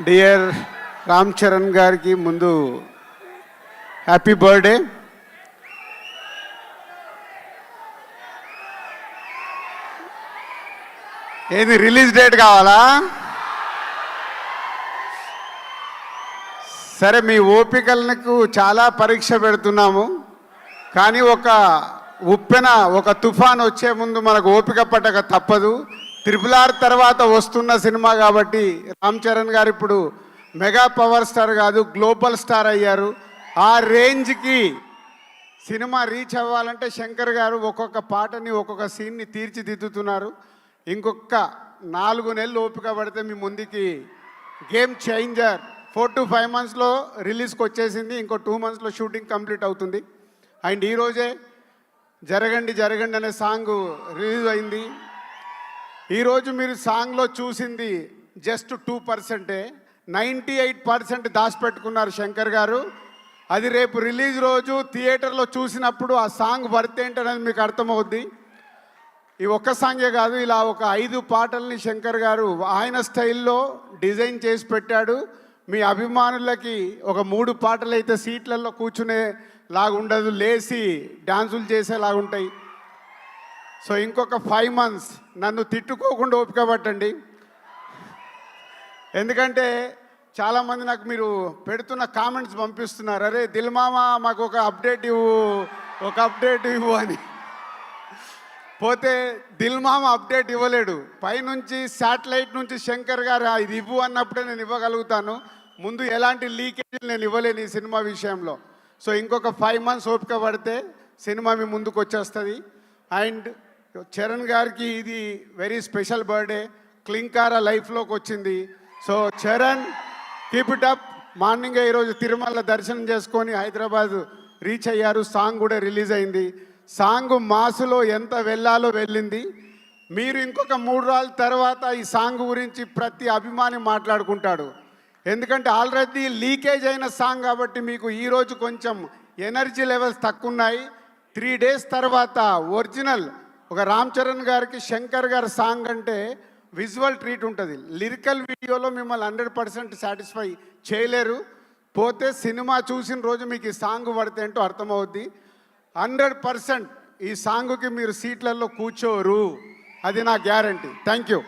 Dear Ram Charan గారికి ముందు happy birthday. ఏది రిలీజ్ డేట్ కావాలా? సరే, మీ ఓపికలకు చాలా పరీక్ష పెడుతున్నాము, కానీ ఒక ఉప్పెన ఒక తుఫాన్ వచ్చే ముందు మనకు ఓపిక పట్టక తప్పదు. RRR తర్వాత వస్తున్న సినిమా కాబట్టి రామ్ చరణ్ గారు ఇప్పుడు మెగా పవర్ స్టార్ కాదు, గ్లోబల్ స్టార్ అయ్యారు. ఆ రేంజ్కి సినిమా రీచ్ అవ్వాలంటే శంకర్ గారు ఒక్కొక్క పాటని ఒక్కొక్క సీన్ని తీర్చిదిద్దుతున్నారు. ఇంకొక 4 నెలలు ఓపిక పడితే మీ ముందుకి గేమ్ చేంజర్ 4 to 5 monthsలో రిలీజ్కి వచ్చేసింది. ఇంకో 2 monthsలో షూటింగ్ కంప్లీట్ అవుతుంది. అండ్ ఈరోజే జరగండి జరగండి అనే సాంగ్ రిలీజ్ అయింది. ఈరోజు మీరు సాంగ్లో చూసింది జస్ట్ 2%. 98% దాచిపెట్టుకున్నారు శంకర్ గారు. అది రేపు రిలీజ్ రోజు థియేటర్లో చూసినప్పుడు ఆ సాంగ్ వర్త్ ఏంటనేది మీకు అర్థమవుద్ది. ఈ ఒక్క సాంగే కాదు, ఇలా ఒక 5 పాటల్ని శంకర్ గారు ఆయన స్టైల్లో డిజైన్ చేసి పెట్టాడు. మీ అభిమానులకి ఒక 3 పాటలు అయితే సీట్లలో కూర్చునే లాగుండదు, లేచి డ్యాన్సులు చేసేలాగుంటాయి. సో ఇంకొక 5 months నన్ను తిట్టుకోకుండా ఓపిక పట్టండి. ఎందుకంటే చాలామంది నాకు మీరు పెడుతున్న కామెంట్స్ పంపిస్తున్నారు, అరే దిల్ మామ మాకు ఒక అప్డేట్ ఇవ్వు అని. పోతే దిల్ మామ అప్డేట్ ఇవ్వలేడు. పైనుంచి శాటిలైట్ నుంచి శంకర్ గారు ఇది ఇవ్వు అన్నప్పుడే నేను ఇవ్వగలుగుతాను. ముందు ఎలాంటి లీకేజీలు నేను ఇవ్వలేను ఈ సినిమా విషయంలో. సో ఇంకొక 5 months ఓపిక పడితే సినిమా మీ ముందుకు వచ్చేస్తుంది. అండ్ చరణ్ గారికి ఇది వెరీ స్పెషల్ బర్త్డే. క్లింకారా లైఫ్లోకి వచ్చింది. So Charan, keep it up. మార్నింగే ఈరోజు తిరుమల దర్శనం చేసుకొని హైదరాబాద్ రీచ్ అయ్యారు. సాంగ్ కూడా రిలీజ్ అయింది. సాంగ్ మాసులో ఎంత వెళ్ళాలో వెళ్ళింది. మీరు ఇంకొక 3 రోజుల తర్వాత ఈ సాంగ్ గురించి ప్రతి అభిమాని మాట్లాడుకుంటాడు. ఎందుకంటే ఆల్రెడీ లీకేజ్ అయిన సాంగ్ కాబట్టి మీకు ఈరోజు కొంచెం ఎనర్జీ లెవెల్స్ తక్కువ ఉన్నాయి. 3 days తర్వాత ఒరిజినల్ ఒక రామ్ చరణ్ గారికి శంకర్ గారి సాంగ్ అంటే విజువల్ ట్రీట్ ఉంటుంది. లిరికల్ వీడియోలో మిమ్మల్ని 100% సాటిస్ఫై చేయలేరు. పోతే సినిమా చూసిన రోజు మీకు ఈ సాంగ్ పడితే ఏంటో అర్థమవుద్ది. 100% ఈ సాంగ్కి మీరు సీట్లలో కూర్చోరు, అది నా గ్యారంటీ. Thank you.